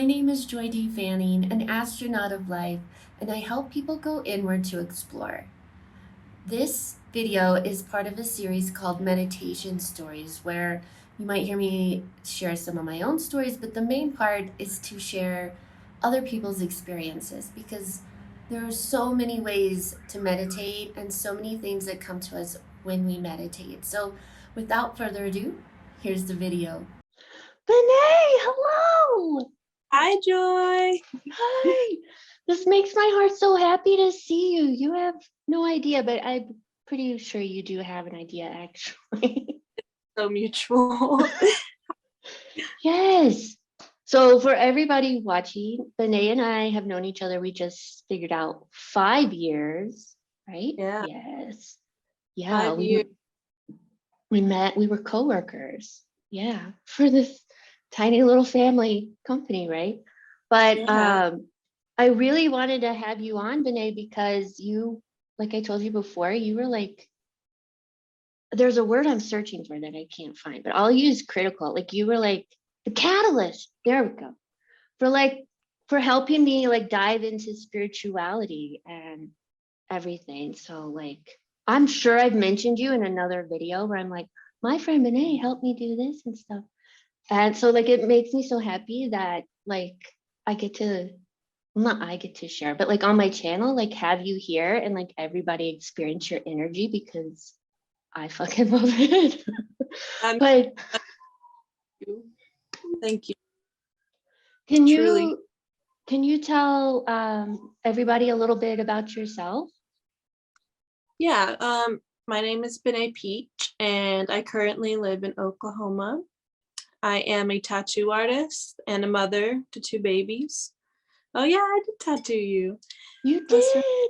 My name is Joy D. Fanning, an astronaut of life, and I help people go inward to explore. This video is part of a series called Meditation Stories, where you might hear me share some of my own stories, but the main part is to share other people's experiences because there are so many ways to meditate and so many things that come to us when we meditate. So, without further ado, here's the video. Benét, hello. Hi, Joy. Hi. This makes my heart so happy to see you. You have no idea, but I'm pretty sure you do have an idea, actually. So mutual. Yes. So for everybody watching, Benét and I have known each other. We just figured out 5 years, right? Yeah. Yes. Yeah. 5 years. We met. We were coworkers. Yeah, for this tiny little family company, right? But Yeah. I really wanted to have you on, Benét, because you, like I told you before, you were like, there's a word I'm searching for that I can't find, but I'll use critical. Like you were like the catalyst. There we go. For helping me like dive into spirituality and everything. So like, I'm sure I've mentioned you in another video where I'm like, my friend Benét helped me do this and stuff. And so like, it makes me so happy that like, I get to, well, not I get to share, but like on my channel, like have you here and like everybody experience your energy because I fucking love it. But Thank you. can Truly. you tell everybody a little bit about yourself? Yeah. My name is Benét Peach, and I currently live in Oklahoma. I am a tattoo artist and a mother to 2 babies. Oh yeah, I did tattoo you. You That's right.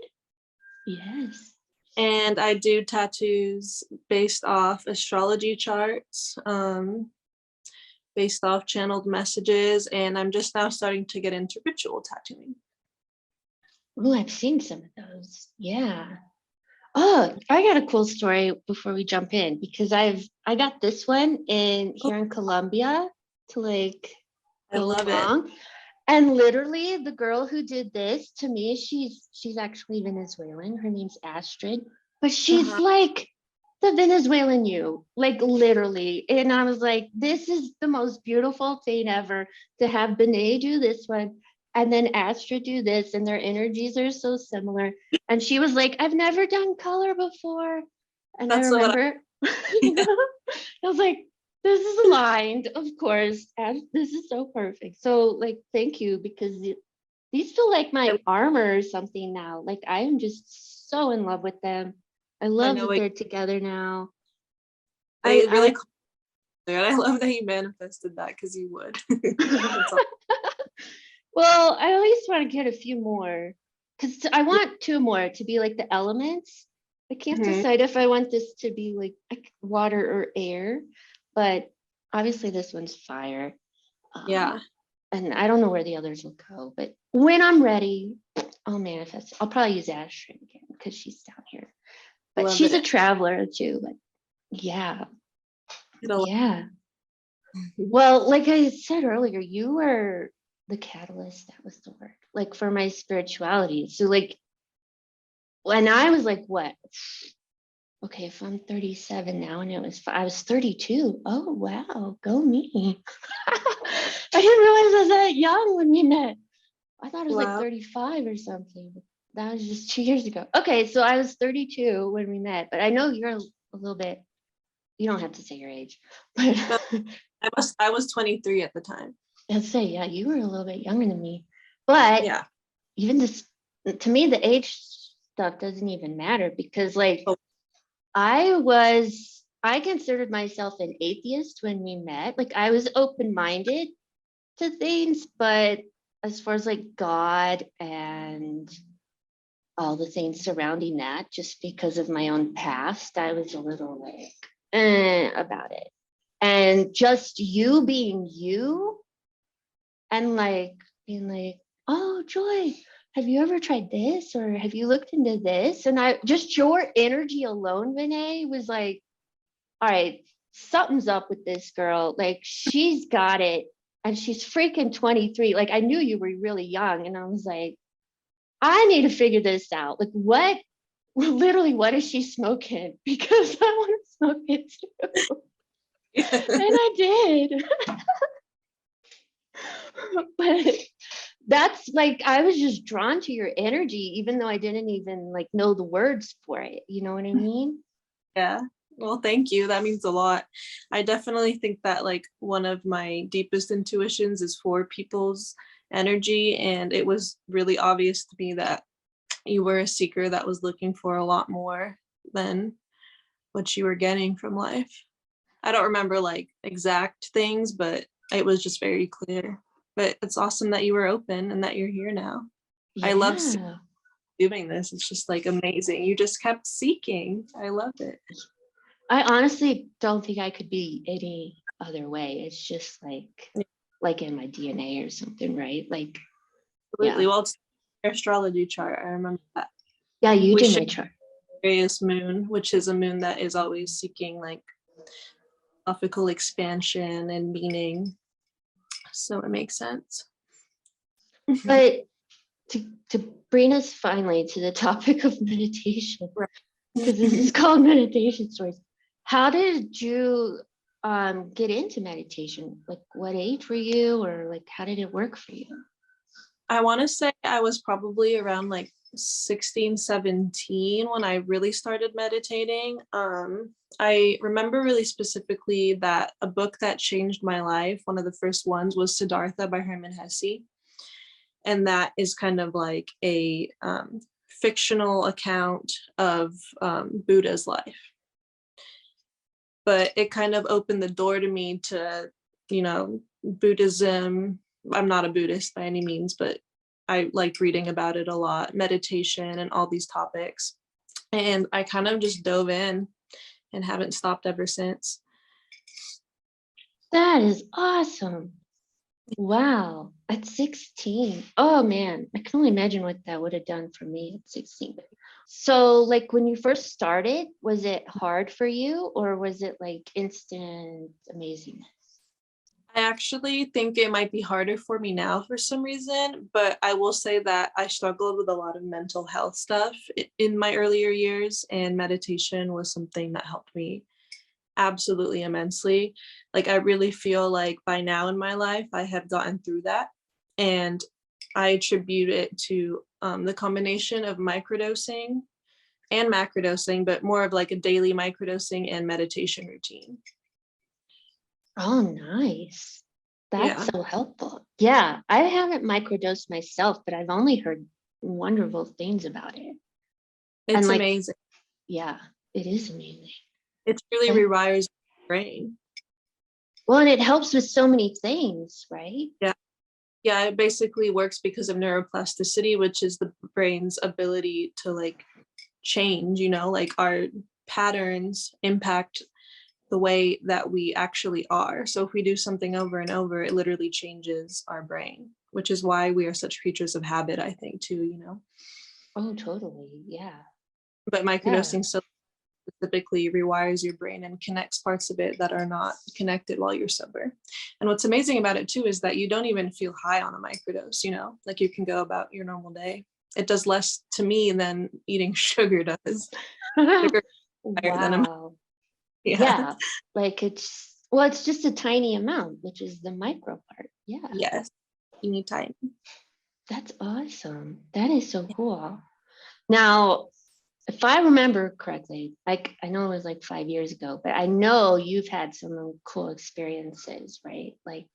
did. Yes. And I do tattoos based off astrology charts, based off channeled messages, and I'm just now starting to get into ritual tattooing. Oh, I've seen some of those. Yeah. Oh, I got a cool story before we jump in because I got this one here in Colombia to like I go love it. along. And literally the girl who did this to me, she's actually Venezuelan. Her name's Astrid, but she's like the Venezuelan you, like literally. And I was like, this is the most beautiful thing ever to have Benét do this one and then Astrid do this, and their energies are so similar. And she was like, I've never done color before. And That's I remember, I was like, this is aligned, of course, and this is so perfect. So like, thank you, because these feel like my armor or something now. Like I am just so in love with them. I love that they're together now. I really I love that you manifested that because you would. Well, I always want to get a few more because I want 2 more to be like the elements. I can't decide if I want this to be like water or air, but obviously this one's fire. Yeah. And I don't know where the others will go, but when I'm ready, I'll manifest. I'll probably use Astrid again because she's down here. But she's a traveler too. But yeah. Yeah. Well, like I said earlier, you were the catalyst. That was the word. Like for my spirituality. So like when I was like, what? Okay, if I'm 37 now and I was 32. Oh, wow. Go me. I didn't realize I was that young when we met. I thought it was like 35 or something. That was just 2 years ago. Okay, so I was 32 when we met, but I know you're a little bit, you don't have to say your age, but I was 23 at the time. I'd say, yeah, you were a little bit younger than me. But yeah, even this, to me, the age stuff doesn't even matter because like I considered myself an atheist when we met. Like I was open-minded to things, but as far as like God and all the things surrounding that, just because of my own past, I was a little like about it. And just you being you and like being like, oh, Joy, have you ever tried this? Or have you looked into this? And I just your energy alone, Benét, was like, all right, something's up with this girl. Like she's got it. and she's freaking 23. Like, I knew you were really young, and I was like, I need to figure this out. Like, what is she smoking? Because I want to smoke it too. And I did. But that's like, I was just drawn to your energy, even though I didn't even like know the words for it. You know what I mean? Yeah. Well, thank you. That means a lot. I definitely think that like one of my deepest intuitions is for people's energy. And it was really obvious to me that you were a seeker that was looking for a lot more than what you were getting from life. I don't remember like exact things, but it was just very clear. But it's awesome that you were open and that you're here now. I love Yeah. doing this. It's just like amazing. You just kept seeking. I love it. I honestly don't think I could be any other way. It's just like in my DNA or something, right? Like, Absolutely. yeah. Well, it's your astrology chart. I remember that. Yeah, you We did share my chart. Aquarius moon, which is a moon that is always seeking like philosophical expansion and meaning. So it makes sense. But to bring us finally to the topic of meditation, Right. because this is called meditation stories. How did you get into meditation? Like, what age were you, or like how did it work for you? I want to say I was probably around like 16, 17 when I really started meditating. I remember really specifically that a book that changed my life, one of the first ones, was Siddhartha by Hermann Hesse. And that is kind of like a fictional account of Buddha's life. But it kind of opened the door to me to, Buddhism. I'm not a Buddhist by any means, but I liked reading about it a lot, meditation and all these topics. And I kind of just dove in and haven't stopped ever since. That is awesome. Wow. At 16. Oh man, I can only imagine what that would have done for me at 16. So like when you first started, was it hard for you, or was it like instant amazingness? I actually think it might be harder for me now for some reason, but I will say that I struggled with a lot of mental health stuff in my earlier years, and meditation was something that helped me absolutely immensely. Like, I really feel like by now in my life, I have gotten through that. And I attribute it to the combination of microdosing and macrodosing, but more of like a daily microdosing and meditation routine. Oh, nice. That's Yeah, so helpful. Yeah, I haven't microdosed myself, but I've only heard wonderful things about it. it's And like, amazing. yeah, it is amazing. It really And, rewires your brain. well, and it helps with so many things, right? Yeah. Yeah, it basically works because of neuroplasticity, which is the brain's ability to like change, like our patterns impact the way that we actually are. So if we do something over and over, it literally changes our brain, which is why we are such creatures of habit, I think, too. Oh, totally. Yeah. But Yeah. microdosing so specifically rewires your brain and connects parts of it that are not connected while you're sober. And what's amazing about it too is that you don't even feel high on a microdose, like you can go about your normal day. It does less to me than eating sugar does. Sugar higher than Wow. yeah. Like it's just a tiny amount, which is the micro part. Yeah. Yes. You need time. That's awesome. That is so cool. Now, if I remember correctly, like I know it was like 5 years ago, but I know you've had some cool experiences, right? Like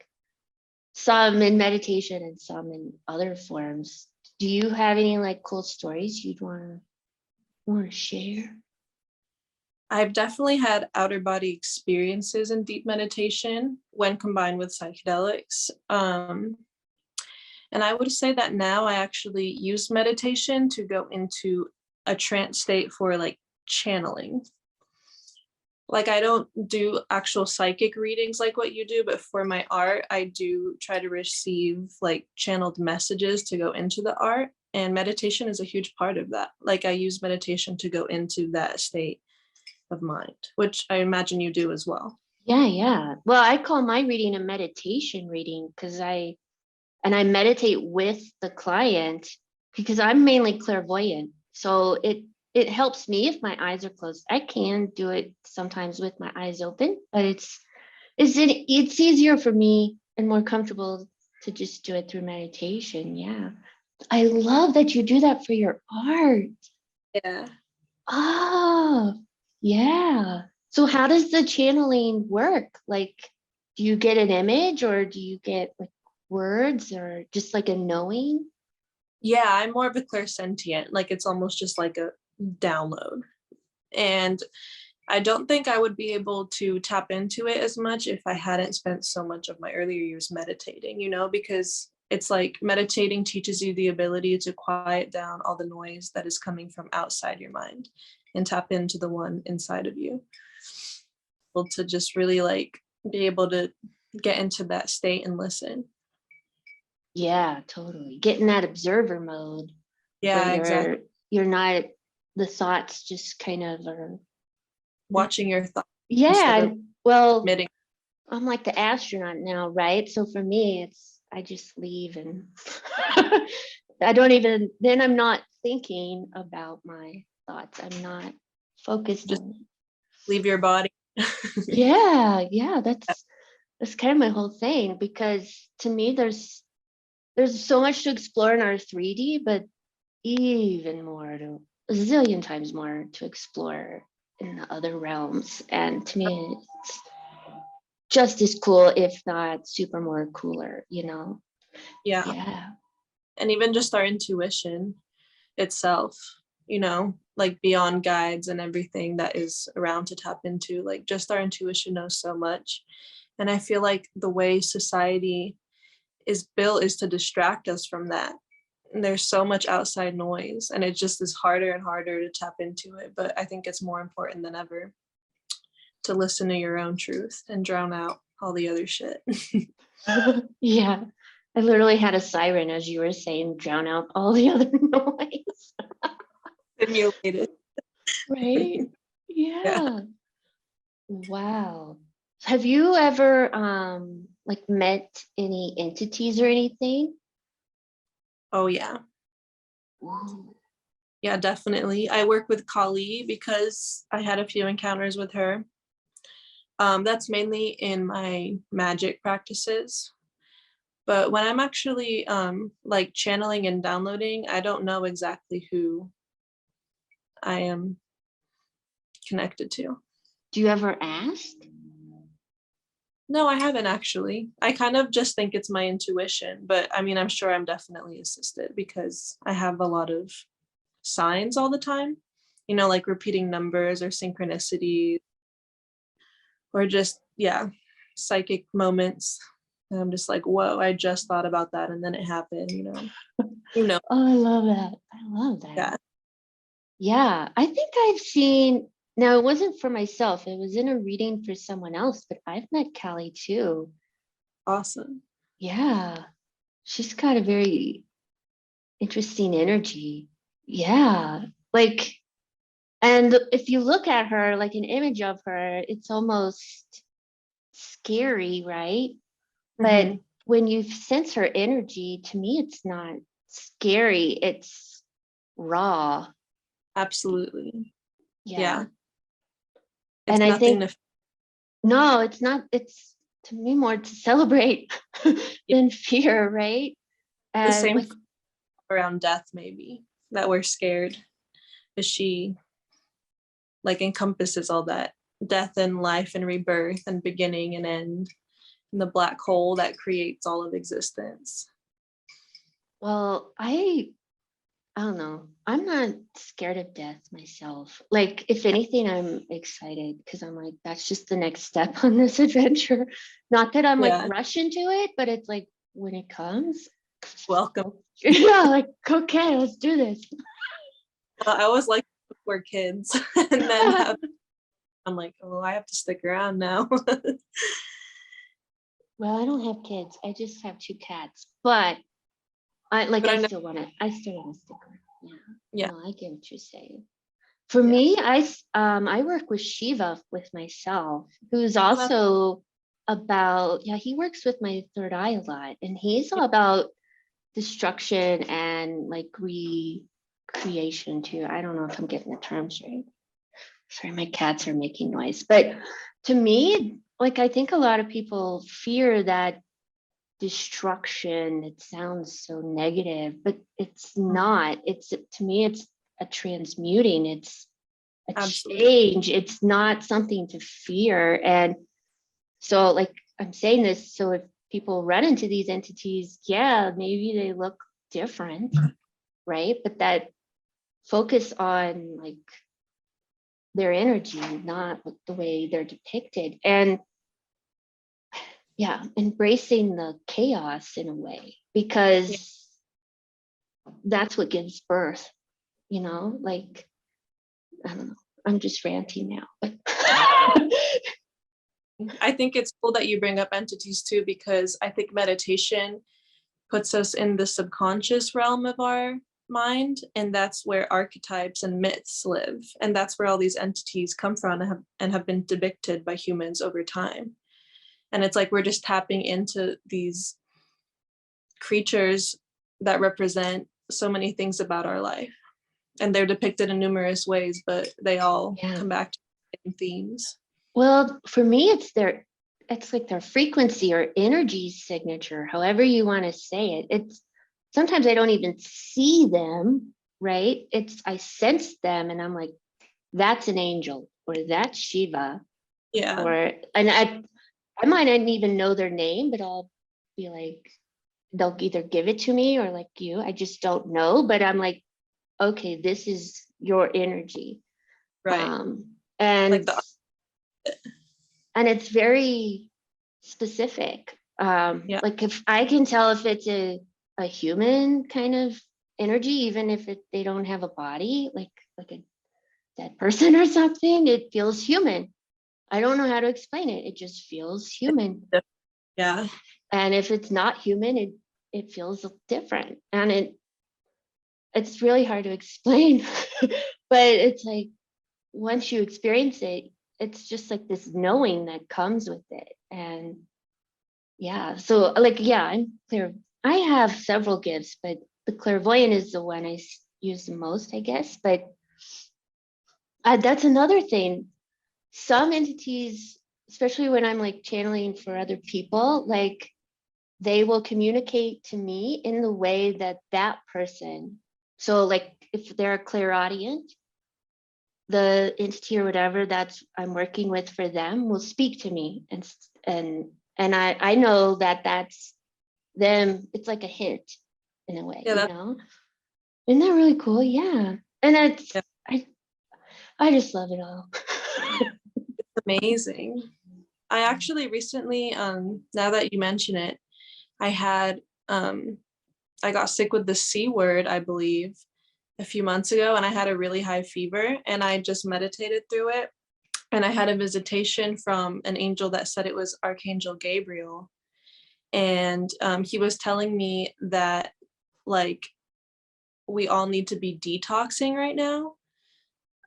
some in meditation and some in other forms. Do you have any like cool stories you'd want to share? I've definitely had outer body experiences in deep meditation when combined with psychedelics. And I would say that now I actually use meditation to go into a trance state for like channeling. Like, I don't do actual psychic readings like what you do, but for my art, I do try to receive like channeled messages to go into the art. And meditation is a huge part of that. Like, I use meditation to go into that state of mind, which I imagine you do as well. Yeah. Well, I call my reading a meditation reading because I meditate with the client because I'm mainly clairvoyant. So it helps me if my eyes are closed. I can do it sometimes with my eyes open, but it's easier for me and more comfortable to just do it through meditation. Yeah. I love that you do that for your art. Yeah. Oh, yeah. So how does the channeling work? Like, do you get an image or do you get like words or just like a knowing? Yeah, I'm more of a clairsentient. Like it's almost just like a download. And I don't think I would be able to tap into it as much if I hadn't spent so much of my earlier years meditating, because it's like meditating teaches you the ability to quiet down all the noise that is coming from outside your mind and tap into the one inside of you. Able to just really like be able to get into that state and listen. Yeah, totally. Get in that observer mode where Yeah, exactly. you're not the thoughts just kind of are. Watching your thoughts instead of Yeah, well, admitting. I'm like the astronaut now, right? So for me, I just leave and I don't even, then I'm not thinking about my thoughts. I'm not focused Just on it. leave your body. Yeah, that's kind of my whole thing because to me there's so much to explore in our 3D, but even more to a zillion times more to explore in the other realms. And to me, it's just as cool, if not super more cooler, you know? Yeah. Yeah. And even just our intuition itself, like beyond guides and everything that is around to tap into, like just our intuition knows so much. And I feel like the way society is built is to distract us from that. And there's so much outside noise and it just is harder and harder to tap into it. But I think it's more important than ever to listen to your own truth and drown out all the other shit. Yeah. I literally had a siren as you were saying, drown out all the other noise. Simulated. Right? Yeah. Yeah. Wow. Have you ever like met any entities or anything? Oh yeah. Ooh. Yeah, definitely. I work with Kali because I had a few encounters with her. That's mainly in my magic practices. But when I'm actually like channeling and downloading, I don't know exactly who I am connected to. Do you ever ask? No, I haven't actually. I kind of just think it's my intuition, but I mean, I'm sure I'm definitely assisted because I have a lot of signs all the time, like repeating numbers or synchronicity or just, yeah, psychic moments. And I'm just like, whoa, I just thought about that and then it happened. Who knows? Oh, I love that. I love that. Yeah, Yeah, I think I've seen, now it wasn't for myself, it was in a reading for someone else, but I've met Callie too. awesome. Yeah, she's got a very interesting energy. Yeah, like, and if you look at her, like an image of her, it's almost scary, right? But Hmm. when you sense her energy, to me, it's not scary, it's raw. Absolutely. Yeah. Yeah. And It's I nothing think, to no, it's not, it's to me more to celebrate than fear, right? the And same like, around death, maybe, that we're scared. Is she like encompasses all that death and life and rebirth and beginning and end and the black hole that creates all of existence. well, I don't know. I'm not scared of death myself. Like, if anything, I'm excited because I'm like, that's just the next step on this adventure. Not that I'm like Yeah. rush into it, but it's like when it comes, Welcome. yeah, like, okay, let's do this. I always like we're kids and then I'm like, oh, I have to stick around now. Well, I don't have kids. I just have 2 cats, but I like, But I know, I still want to stick around. Yeah. yeah, No, I get what you're saying. For me, I work with Shiva with myself, who's Oh, that's also about, yeah, he works with my third eye a lot, and he's all about destruction and like recreation too. I don't know if I'm getting the terms right. Sorry, my cats are making noise. But to me, like I think a lot of people fear that destruction. It sounds so negative, but it's not. It's to me, it's a transmuting. It's a absolutely. change. It's not something to fear. And so, like I'm saying this, so if people run into these entities, yeah, maybe they look different, right? But that focus on like their energy, not the way they're depicted. And yeah, embracing the chaos in a way, Yeah. because that's what gives birth, like, I don't know. I'm just ranting now, but I think it's cool that you bring up entities too, because I think meditation puts us in the subconscious realm of our mind, and that's where archetypes and myths live, and that's where all these entities come from and have been depicted by humans over time. And it's like we're just tapping into these creatures that represent so many things about our life, and they're depicted in numerous ways, but they all yeah. come back to the same themes. Well, for me, it's like their frequency or energy signature, however you want to say it. It's sometimes I don't even see them, right? I sense them and I'm like, that's an angel or that's Shiva. Yeah. And I might not even know their name, but I'll be like, they'll either give it to me or like I just don't know. But I'm like, okay, this is your energy. Right. And Like the and it's very specific. yeah. Like if I can tell if it's a human kind of energy, even if they don't have a body, like a dead person or something, it feels human. I don't know how to explain it. It just feels human. Yeah. And if it's not human, it feels different. And it's really hard to explain, but it's like once you experience it, it's just like this knowing that comes with it. And yeah, so like, yeah, I'm clear. I have several gifts, but the clairvoyant is the one I use the most, I guess. But that's another thing. Some entities, especially when I'm like channeling for other people, like they will communicate to me in the way that that person. So like if they're a clairaudient, the entity or whatever that's I'm working with for them will speak to me, and I know that that's them. It's like a hint in a way, Yeah. That's Isn't that really cool? Yeah. And yeah, I just love it all. amazing. I actually recently, now that you mention it, I had, I got sick with the C word, I believe, a few months ago, and I had a really high fever, and I just meditated through it. And I had a visitation from an angel that said it was Archangel Gabriel. And he was telling me that, like, we all need to be detoxing right now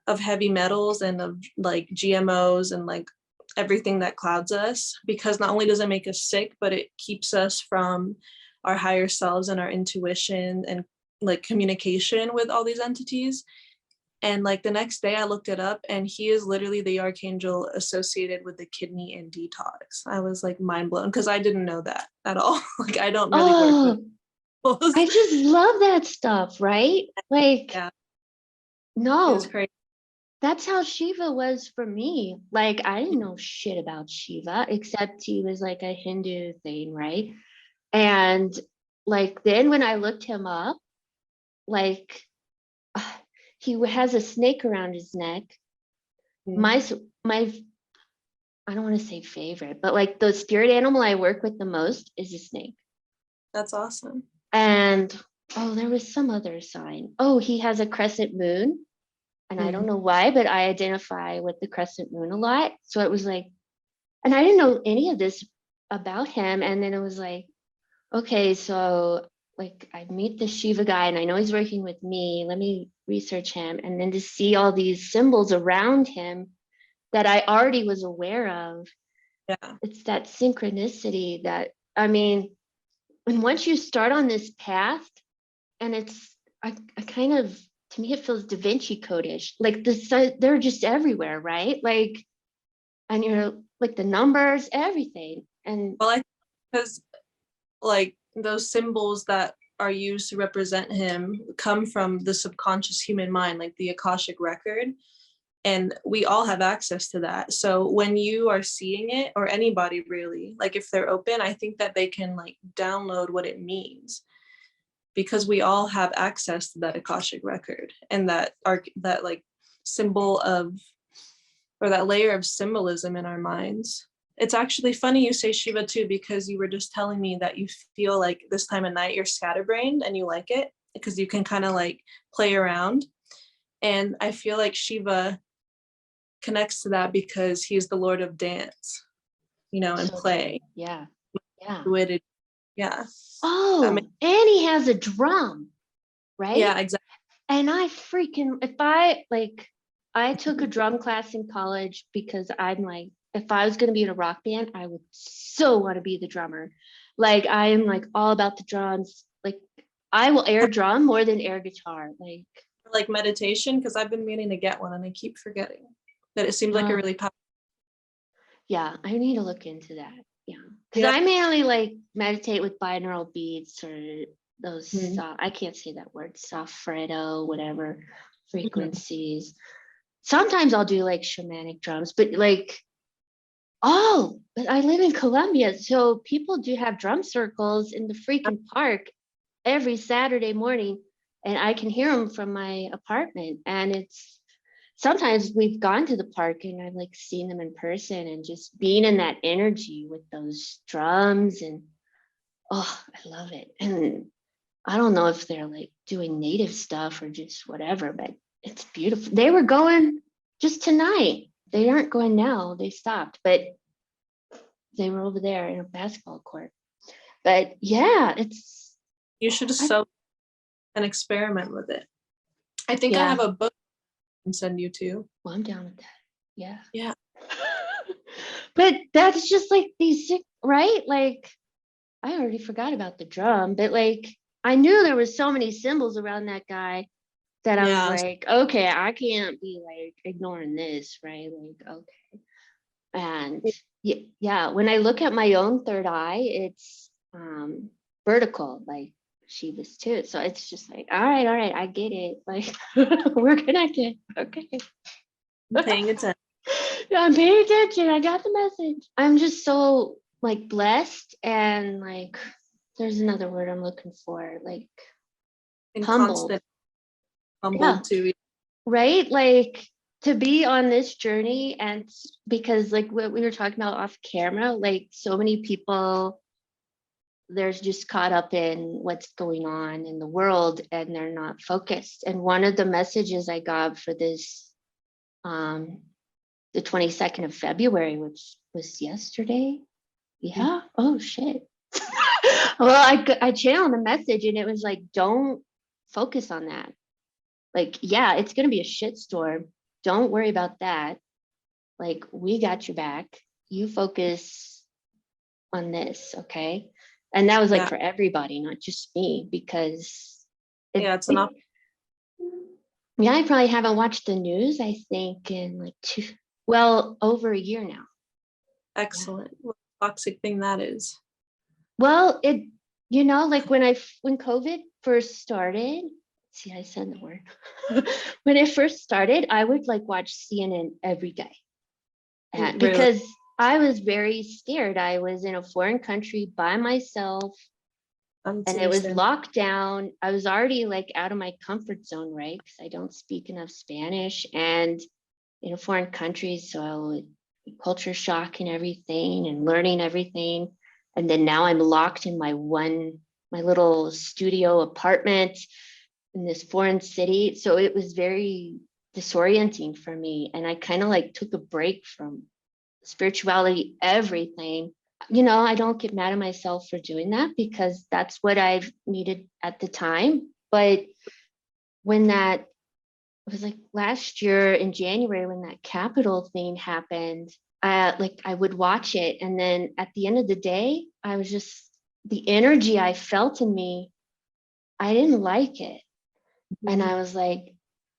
of heavy metals and of like GMOs and like everything that clouds us, because not only does it make us sick, but it keeps us from our higher selves and our intuition and like communication with all these entities. And like the next day I looked it up, and he is literally the archangel associated with the kidney and detox. I was like mind blown, because I didn't know that at all. Like I don't really work with I those. just love that stuff, right? Like, Yeah, it was no, crazy. that's how Shiva was for me. Like, I didn't know shit about Shiva, except he was like a Hindu thing, right? And like, then when I looked him up, like, he has a snake around his neck. My, my, I don't want to say favorite, but like the spirit animal I work with the most is a snake. That's awesome. And oh, there was some other sign. Oh, he has a crescent moon. And I don't know why, but I identify with the crescent moon a lot. So it was like, and I didn't know any of this about him. And then it was like, okay, so like I meet the Shiva guy and I know he's working with me. Let me research him. And then to see all these symbols around him that I already was aware of. Yeah. It's that synchronicity that, I mean, and once you start on this path, and it's, I kind of, to me, it feels Da Vinci code-ish. Like they're just everywhere, right? Like, and you're like the numbers, everything. And Well, I because like those symbols that are used to represent him come from the subconscious human mind, like the Akashic record. And we all have access to that. So when you are seeing it, or anybody really, like if they're open, I think that they can like download what it means, because we all have access to that Akashic record and that like symbol of, or that layer of symbolism in our minds. It's actually funny you say Shiva too, because you were just telling me that you feel like this time of night you're scatterbrained and you like it because you can kind of like play around. And I feel like Shiva connects to that because he's the Lord of dance, you know, and so play. yeah, yeah. Fluidity. Yeah. Oh, and he has a drum, right? Yeah, exactly. And I took a drum class in college because I'm like, if I was going to be in a rock band, I would so want to be the drummer. Like, I am like all about the drums. Like, I will air drum more than air guitar. Like meditation, because I've been meaning to get one and I keep forgetting that it seems like a really powerful. Yeah, I need to look into that. Yeah, because Yeah. I mainly like meditate with binaural beats or those. I can't say that word. Soffredo, whatever frequencies. Sometimes I'll do like shamanic drums, but like, oh, but I live in Colombia, so people do have drum circles in the freaking park every Saturday morning, and I can hear them from my apartment. And it's sometimes we've gone to the park and I've like seen them in person, and just being in that energy with those drums, and oh, I love it. And I don't know if they're like doing native stuff or just whatever, but it's beautiful. They were going just tonight. They aren't going now. They stopped, but they were over there in a basketball court. But yeah, You should so and experiment with it. I think I have a book I can send you to. Well, I'm down with that. Yeah. Yeah. But that's just like these, right? Like, I already forgot about the drum, but like I knew there was so many symbols around that guy that I was like, okay, I can't be like ignoring this, right? Like, okay. And yeah, when I look at my own third eye, it's vertical, like Shiva's too. So it's just like, all right, I get it. Like, we're connected. Okay. I'm paying attention. I'm paying attention. I got the message. I'm just so like blessed, and like there's another word I'm looking for, like And humbled. Humbled too. Right? Like to be on this journey, and because like what we were talking about off camera, like so many people, they're just caught up in what's going on in the world and they're not focused. And one of the messages I got for this the 22nd of February, which was yesterday. Yeah. Oh shit. Well, I channeled a message and it was like, don't focus on that. Like, yeah, it's going to be a shitstorm. Don't worry about that. Like, we got your back. You focus on this. Okay. And that was like for everybody, not just me, because it's enough. Yeah, I probably haven't watched the news, I think, in like over a year now. Excellent. What a toxic thing that is. Well, like when COVID first started, see, I said the word. When it first started, I would like watch CNN every day. And because I was very scared. I was in a foreign country by myself. And it was locked down. I was already like out of my comfort zone, right? Because I don't speak enough Spanish, and in a foreign country, so culture shock and everything, and learning everything. And then now I'm locked in my little studio apartment in this foreign city. So it was very disorienting for me. And I kind of like took a break from spirituality, everything, I don't get mad at myself for doing that because that's what I've needed at the time. But when that it was like last year in January when that Capitol thing happened, I would watch it, and then at the end of the day, I was just the energy I felt in me, I didn't like it. And I was like,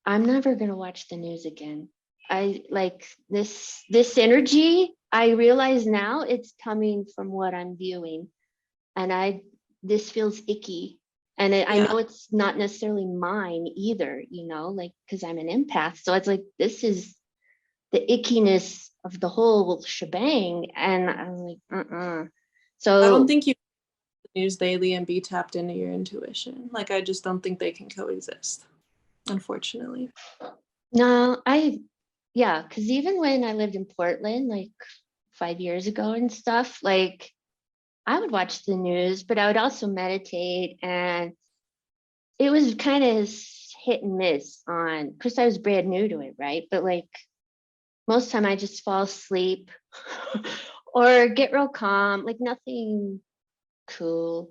I'm never gonna watch the news again. I like this energy. I realize now it's coming from what I'm viewing, and this feels icky. And I Yeah, know it's not necessarily mine either, like because I'm an empath. So it's like this is the ickiness of the whole shebang, and I'm like, I don't So think you news daily and be tapped into your intuition. Like I just don't think they can coexist, unfortunately. no, yeah, because even when I lived in Portland, like 5 years ago and stuff, like I would watch the news, but I would also meditate, and it was kind of hit and miss on, because I was brand new to it, right? But like most of the time I just fall asleep or get real calm, like nothing cool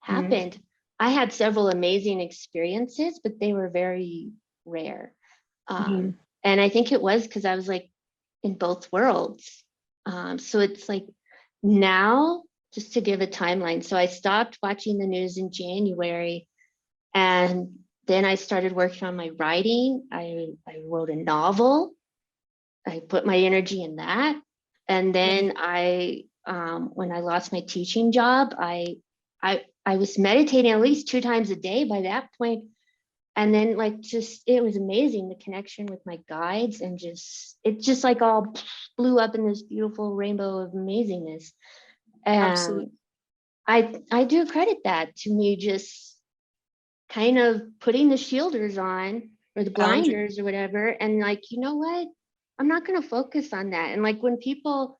Mm-hmm. happened. I had several amazing experiences, but they were very rare. Mm-hmm. And I think it was because I was like in both worlds. So it's like now, just to give a timeline. So I stopped watching the news in January, and then I started working on my writing. I wrote a novel. I put my energy in that. And then when I lost my teaching job, I was meditating at least 2 times a day by that point. And then like just it was amazing, the connection with my guides, and it just like all blew up in this beautiful rainbow of amazingness. Absolutely. And I do credit that to me just kind of putting the shielders on, or the Boundary. blinders or whatever, and like, you know what, I'm not going to focus on that. And like when people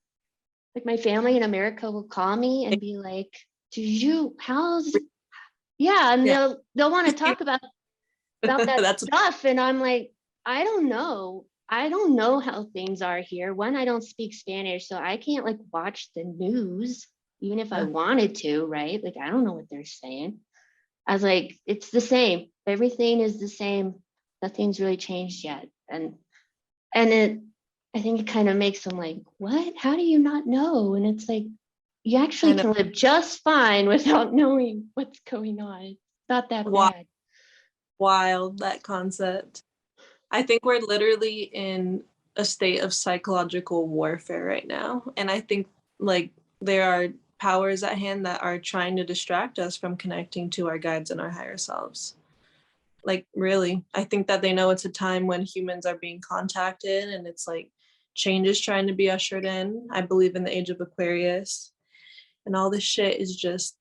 like my family in America will call me and be like, did you how's yeah, and Yeah. they'll want to talk about that That's stuff, and I'm like, I don't know how things are here. One, I don't speak Spanish, so I can't like watch the news even if I wanted to, right? Like I don't know what they're saying. I was like, it's the same. Everything is the same. Nothing's really changed yet. And it I think it kind of makes them like, what? How do you not know? And it's like, you I actually know. can live just fine without knowing what's going on. It's not that Wild, bad. wild that concept. I think we're literally in a state of psychological warfare right now. And I think like there are powers at hand that are trying to distract us from connecting to our guides and our higher selves. Like really, I think that they know it's a time when humans are being contacted and it's like change is trying to be ushered in. I believe in the age of Aquarius, and all this shit is just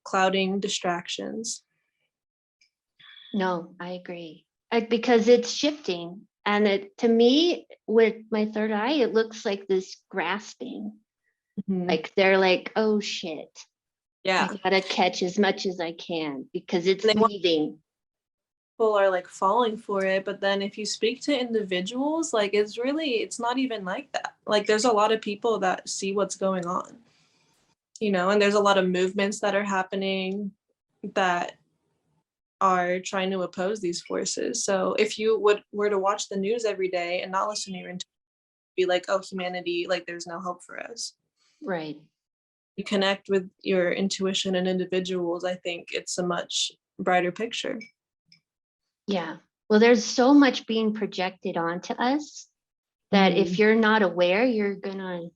clouding distractions. No, I agree. Because it's shifting. And to me, with my third eye, it looks like this grasping. Mhm. Like they're like, oh shit, I Yeah. gotta catch as much as I can because it's And they want leaving. people are like falling for it, but then if you speak to individuals, like it's not even like that. Like there's a lot of people that see what's going on, and there's a lot of movements that are happening that are trying to oppose these forces. So if you were to watch the news every day and not listen to your intuition, be like, oh, humanity, like there's no hope for us. Right. You connect with your intuition and individuals, I think it's a much brighter picture. Yeah. Well, there's so much being projected onto us that if you're not aware, you're gonna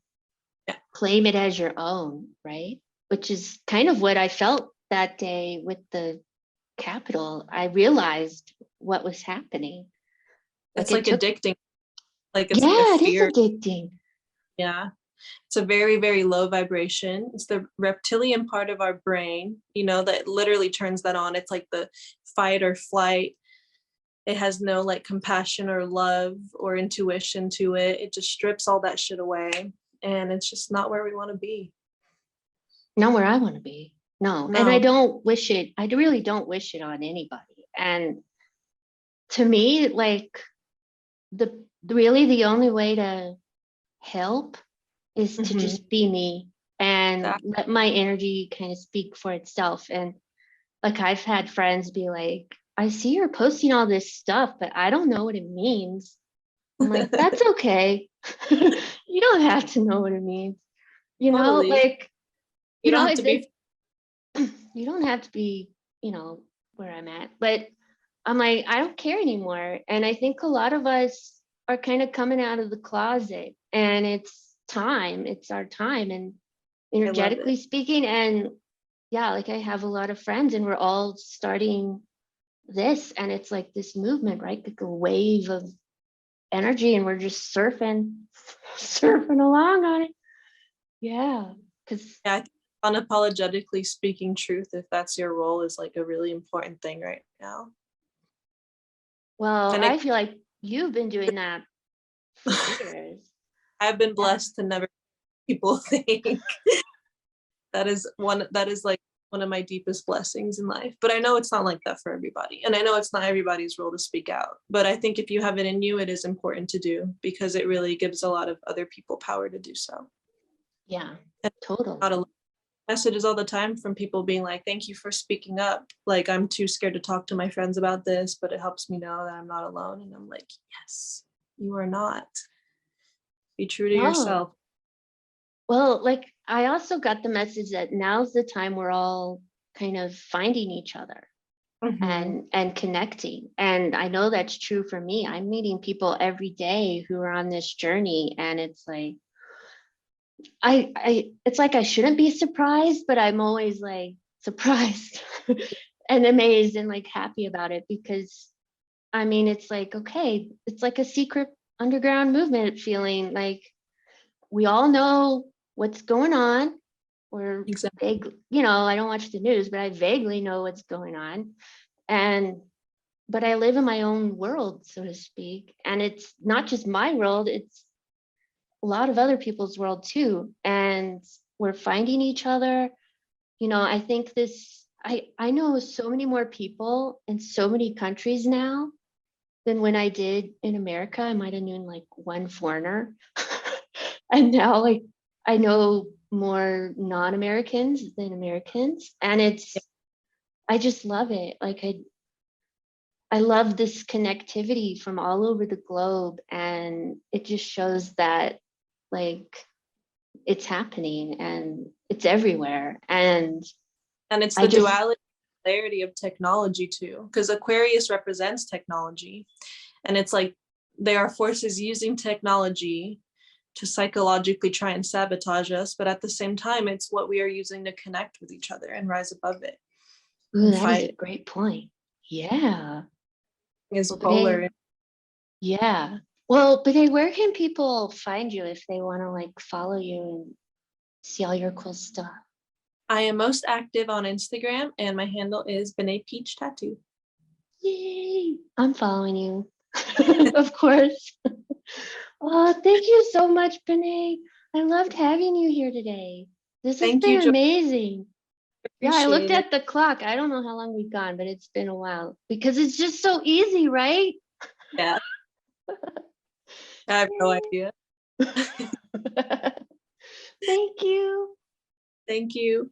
Yeah. claim it as your own, right? Which is kind of what I felt that day with the Capitol. I realized what was happening. Like It's it like took, addicting. Like it's like a yeah, it is fear. addicting. Yeah. It's a very, very low vibration. It's the reptilian part of our brain, that literally turns that on. It's like the fight or flight. It has no like compassion or love or intuition to it. It just strips all that shit away. And it's just not where we want to be. Not where I want to be. No. And I No. don't wish it, I really don't wish it on anybody. And to me, like really the only way to help is to Mm-hmm. just be me. and That- let my energy kind of speak for itself. And like I've had friends be like, I see you're posting all this stuff, but I don't know what it means. I'm like, that's okay. You don't have to know what it means. Totally. Like, You don't have to be. you don't have to be, where I'm at. But I'm like, I don't care anymore. And I think a lot of us are kind of coming out of the closet, and it's our time, and energetically speaking. And yeah, like I have a lot of friends, and we're all starting this, and it's like this movement, right? Like a wave of energy, and we're just surfing along on it. Yeah, because Yeah, I think unapologetically speaking truth, if that's your role, is like a really important thing right now. well, And I feel like you've been doing that for years. I've been blessed to never people think that is like one of my deepest blessings in life. But I know it's not like that for everybody. And I know it's not everybody's role to speak out. But I think if you have it in you, it is important to do, because it really gives a lot of other people power to do so. Yeah, And totally. not a messages all the time from people being like, thank you for speaking up. Like, I'm too scared to talk to my friends about this, but it helps me know that I'm not alone. And I'm like, yes, you are not. Be true to yourself. Well, like I also got the message that now's the time we're all kind of finding each other and connecting. And I know that's true for me. I'm meeting people every day who are on this journey, and it's like it's like I shouldn't be surprised, but I'm always like surprised and amazed and like happy about it, because I mean, it's like, okay, it's like a secret underground movement feeling. Like we all know what's going on, or Exactly. I don't watch the news, but I vaguely know what's going on. But I live in my own world, so to speak. And it's not just my world, it's a lot of other people's world too. And we're finding each other. I think I know so many more people in so many countries now than when I did in America. I might have known like one foreigner. And now like I know more non-Americans than Americans. And I just love it. Like I love this connectivity from all over the globe. And it just shows that like it's happening and it's everywhere. And it's the duality, polarity of technology too, because Aquarius represents technology. And it's like there are forces using technology to psychologically try and sabotage us, but at the same time, it's what we are using to connect with each other and rise above it. Ooh, that is a great point. Yeah. Is polar. Yeah. Well, but hey, where can people find you if they want to like follow you and see all your cool stuff? I am most active on Instagram, and my handle is Benét Peach Tattoo. Yay! I'm following you, of course. Oh, thank you so much, Benét. I loved having you here today. This has been amazing. Yeah, I looked at the clock. I don't know how long we've gone, but it's been a while because it's just so easy, right? Yeah. I have no idea. Thank you. Thank you.